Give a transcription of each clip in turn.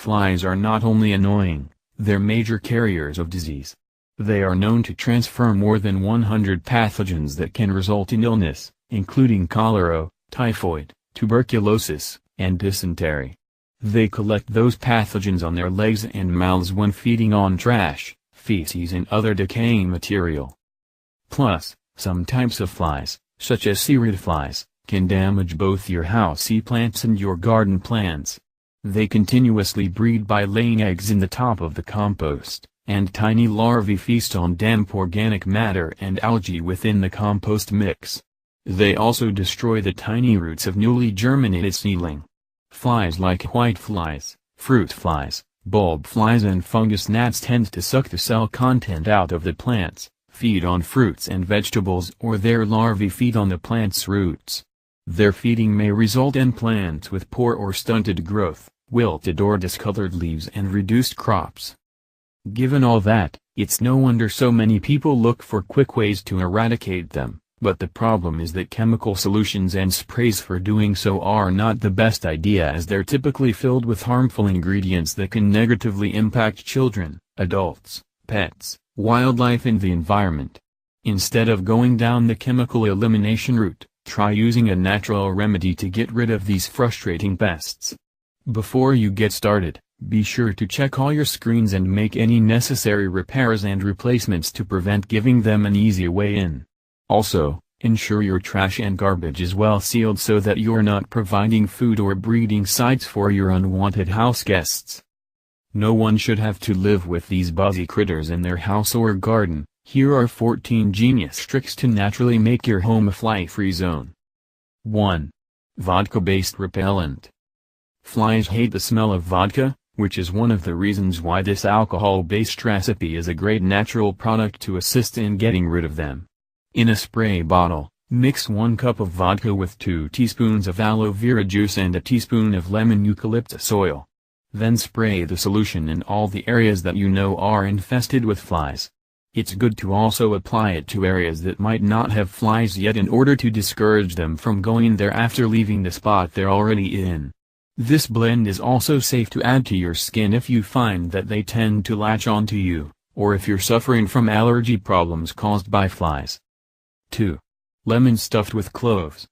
Flies are not only annoying, they're major carriers of disease. They are known to transfer more than 100 pathogens that can result in illness, including cholera, typhoid, tuberculosis, and dysentery. They collect those pathogens on their legs and mouths when feeding on trash, feces and other decaying material. Plus, some types of flies, such as cereid flies, can damage both your housey plants and your garden plants. They continuously breed by laying eggs in the top of the compost, and tiny larvae feast on damp organic matter and algae within the compost mix. They also destroy the tiny roots of newly germinated seedling. Flies like whiteflies, fruit flies, bulb flies and fungus gnats tend to suck the cell content out of the plants, feed on fruits and vegetables, or their larvae feed on the plant's roots. Their feeding may result in plants with poor or stunted growth, wilted or discolored leaves and reduced crops. Given all that, it's no wonder so many people look for quick ways to eradicate them, but the problem is that chemical solutions and sprays for doing so are not the best idea, as they're typically filled with harmful ingredients that can negatively impact children, adults, pets, wildlife and the environment. Instead of going down the chemical elimination route, try using a natural remedy to get rid of these frustrating pests. Before you get started, be sure to check all your screens and make any necessary repairs and replacements to prevent giving them an easy way in. Also, ensure your trash and garbage is well sealed so that you're not providing food or breeding sites for your unwanted house guests. No one should have to live with these buzzy critters in their house or garden. Here are 14 genius tricks to naturally make your home a fly-free zone. 1. Vodka-based repellent. Flies hate the smell of vodka, which is one of the reasons why this alcohol-based recipe is a great natural product to assist in getting rid of them. In a spray bottle, mix 1 cup of vodka with 2 teaspoons of aloe vera juice and a teaspoon of lemon eucalyptus oil. Then spray the solution in all the areas that you know are infested with flies. It's good to also apply it to areas that might not have flies yet in order to discourage them from going there after leaving the spot they're already in. This blend is also safe to add to your skin if you find that they tend to latch onto you, or if you're suffering from allergy problems caused by flies. 2. Lemon stuffed with cloves.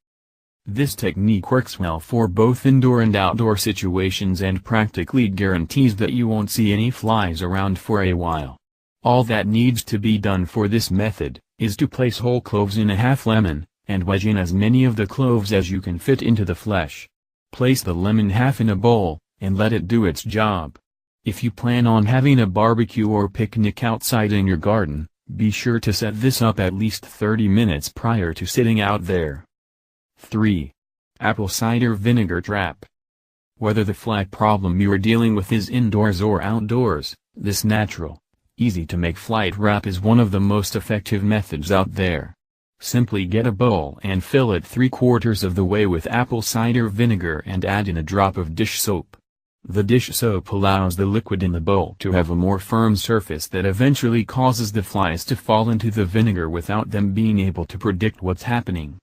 This technique works well for both indoor and outdoor situations and practically guarantees that you won't see any flies around for a while. All that needs to be done for this method is to place whole cloves in a half lemon, and wedge in as many of the cloves as you can fit into the flesh. Place the lemon half in a bowl, and let it do its job. If you plan on having a barbecue or picnic outside in your garden, be sure to set this up at least 30 minutes prior to sitting out there. 3. Apple cider vinegar trap. Whether the fly problem you are dealing with is indoors or outdoors, this natural, easy-to-make fly trap is one of the most effective methods out there. Simply get a bowl and fill it 3/4 of the way with apple cider vinegar and add in a drop of dish soap. The dish soap allows the liquid in the bowl to have a more firm surface that eventually causes the flies to fall into the vinegar without them being able to predict what's happening.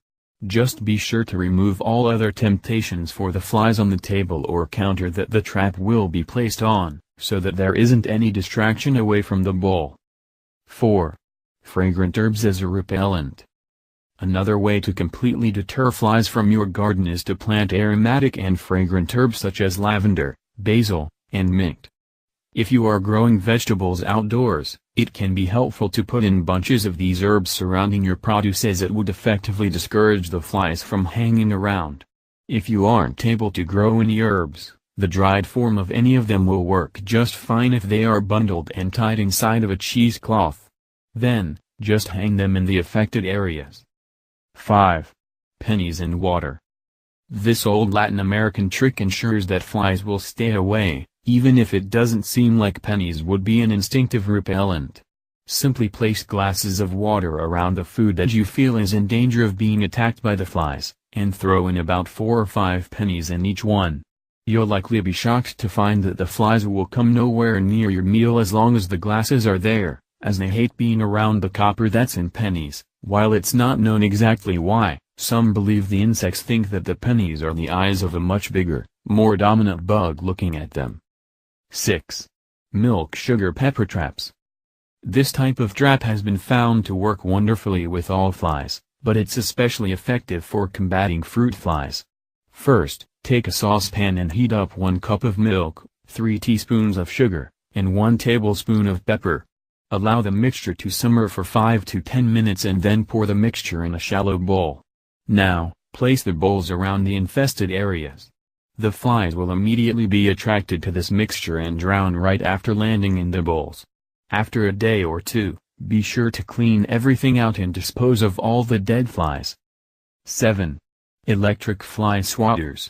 Just be sure to remove all other temptations for the flies on the table or counter that the trap will be placed on, so that there isn't any distraction away from the bowl. 4. Fragrant herbs as a repellent. Another way to completely deter flies from your garden is to plant aromatic and fragrant herbs such as lavender, basil, and mint. If you are growing vegetables outdoors, it can be helpful to put in bunches of these herbs surrounding your produce, as it would effectively discourage the flies from hanging around. If you aren't able to grow any herbs, the dried form of any of them will work just fine if they are bundled and tied inside of a cheesecloth. Then, just hang them in the affected areas. 5. Pennies in water. This old Latin American trick ensures that flies will stay away, even if it doesn't seem like pennies would be an instinctive repellent. Simply place glasses of water around the food that you feel is in danger of being attacked by the flies, and throw in about 4 or 5 pennies in each one. You'll likely be shocked to find that the flies will come nowhere near your meal as long as the glasses are there, as they hate being around the copper that's in pennies. While it's not known exactly why, some believe the insects think that the pennies are the eyes of a much bigger, more dominant bug looking at them. 6. Milk sugar pepper traps. This type of trap has been found to work wonderfully with all flies, but it's especially effective for combating fruit flies. First, take a saucepan and heat up 1 cup of milk, 3 teaspoons of sugar, and 1 tablespoon of pepper. Allow the mixture to simmer for 5 to 10 minutes and then pour the mixture in a shallow bowl. Now, place the bowls around the infested areas. The flies will immediately be attracted to this mixture and drown right after landing in the bowls. After a day or two, be sure to clean everything out and dispose of all the dead flies. 7. Electric fly swatters.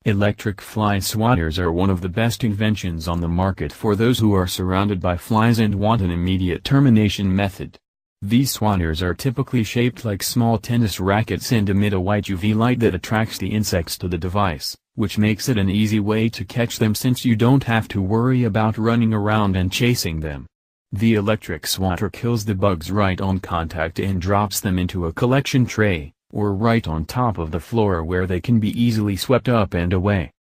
Electric fly swatters are one of the best inventions on the market for those who are surrounded by flies and want an immediate termination method. These swatters are typically shaped like small tennis rackets and emit a white UV light that attracts the insects to the device, which makes it an easy way to catch them since you don't have to worry about running around and chasing them. The electric swatter kills the bugs right on contact and drops them into a collection tray, or right on top of the floor where they can be easily swept up and away.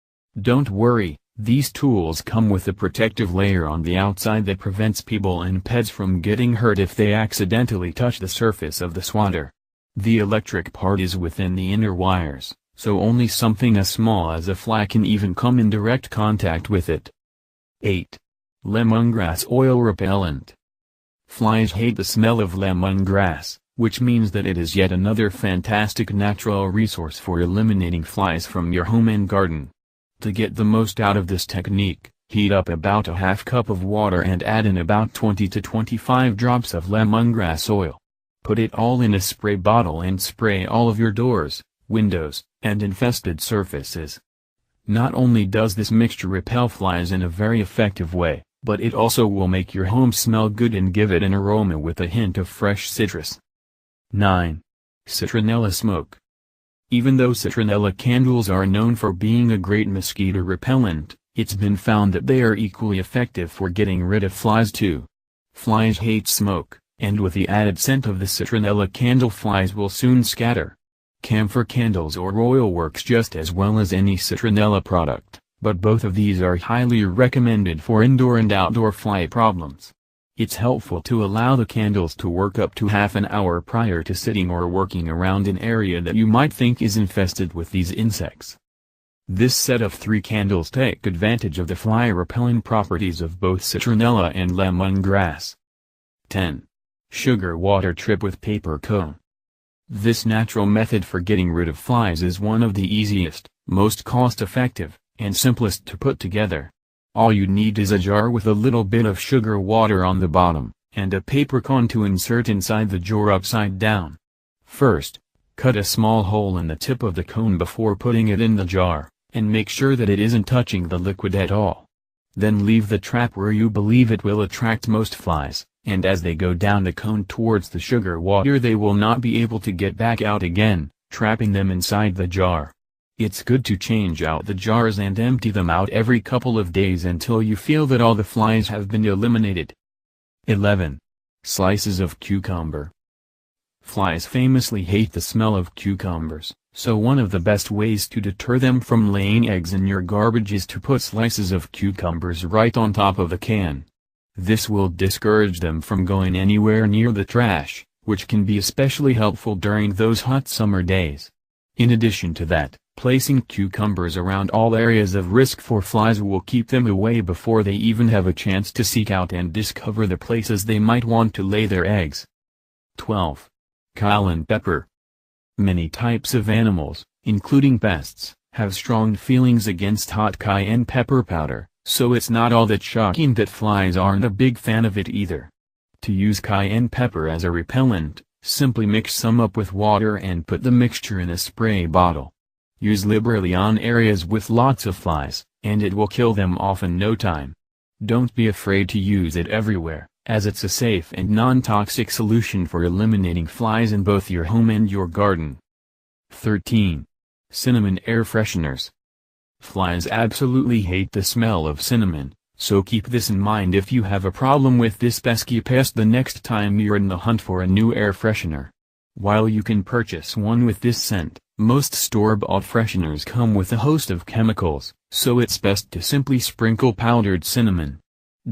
Don't worry, these tools come with a protective layer on the outside that prevents people and pets from getting hurt if they accidentally touch the surface of the swatter. The electric part is within the inner wires, so only something as small as a fly can even come in direct contact with it. 8. Lemongrass oil repellent. Flies hate the smell of lemongrass, which means that it is yet another fantastic natural resource for eliminating flies from your home and garden. To get the most out of this technique, heat up about a half cup of water and add in about 20 to 25 drops of lemongrass oil. Put it all in a spray bottle and spray all of your doors, windows, and infested surfaces. Not only does this mixture repel flies in a very effective way, but it also will make your home smell good and give it an aroma with a hint of fresh citrus. 9. Citronella smoke. Even though citronella candles are known for being a great mosquito repellent, it's been found that they are equally effective for getting rid of flies too. Flies hate smoke, and with the added scent of the citronella candle, flies will soon scatter. Camphor candles or oil works just as well as any citronella product, but both of these are highly recommended for indoor and outdoor fly problems. It's helpful to allow the candles to work up to half an hour prior to sitting or working around an area that you might think is infested with these insects. This set of 3 candles take advantage of the fly repellent properties of both citronella and lemongrass. 10. Sugar water trip with paper cone. This natural method for getting rid of flies is one of the easiest, most cost-effective, and simplest to put together. All you need is a jar with a little bit of sugar water on the bottom, and a paper cone to insert inside the jar upside down. First, cut a small hole in the tip of the cone before putting it in the jar, and make sure that it isn't touching the liquid at all. Then leave the trap where you believe it will attract most flies, and as they go down the cone towards the sugar water they will not be able to get back out again, trapping them inside the jar. It's good to change out the jars and empty them out every couple of days until you feel that all the flies have been eliminated. 11. Slices of cucumber. Flies famously hate the smell of cucumbers, so one of the best ways to deter them from laying eggs in your garbage is to put slices of cucumbers right on top of the can. This will discourage them from going anywhere near the trash, which can be especially helpful during those hot summer days. In addition to that, placing cucumbers around all areas of risk for flies will keep them away before they even have a chance to seek out and discover the places they might want to lay their eggs. 12. Cayenne pepper. Many types of animals, including pests, have strong feelings against hot cayenne pepper powder, so it's not all that shocking that flies aren't a big fan of it either. To use cayenne pepper as a repellent, simply mix some up with water and put the mixture in a spray bottle. Use liberally on areas with lots of flies, and it will kill them off in no time. Don't be afraid to use it everywhere, as it's a safe and non-toxic solution for eliminating flies in both your home and your garden. 13. Cinnamon air fresheners. Flies absolutely hate the smell of cinnamon, so keep this in mind if you have a problem with this pesky pest the next time you're in the hunt for a new air freshener. While you can purchase one with this scent, Most store-bought fresheners come with a host of chemicals, so it's best to simply sprinkle powdered cinnamon.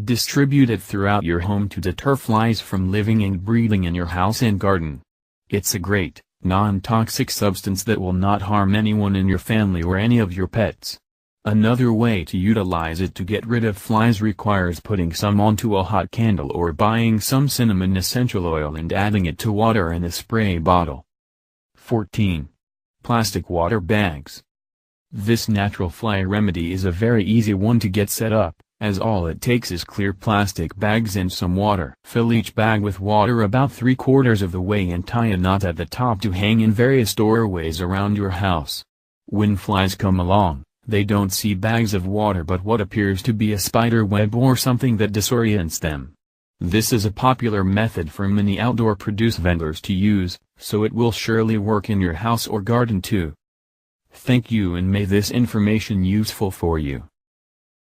Distribute it throughout your home to deter flies from living and breeding in your house and garden. It's a great, non-toxic substance that will not harm anyone in your family or any of your pets. Another way to utilize it to get rid of flies requires putting some onto a hot candle or buying some cinnamon essential oil and adding it to water in a spray bottle. 14. Plastic water bags. This natural fly remedy is a very easy one to get set up, as all it takes is clear plastic bags and some water. Fill each bag with water about 3/4 of the way and tie a knot at the top to hang in various doorways around your house. When flies come along, they don't see bags of water but what appears to be a spider web or something that disorients them. This is a popular method for many outdoor produce vendors to use, so it will surely work in your house or garden too. Thank you and may this information useful for you.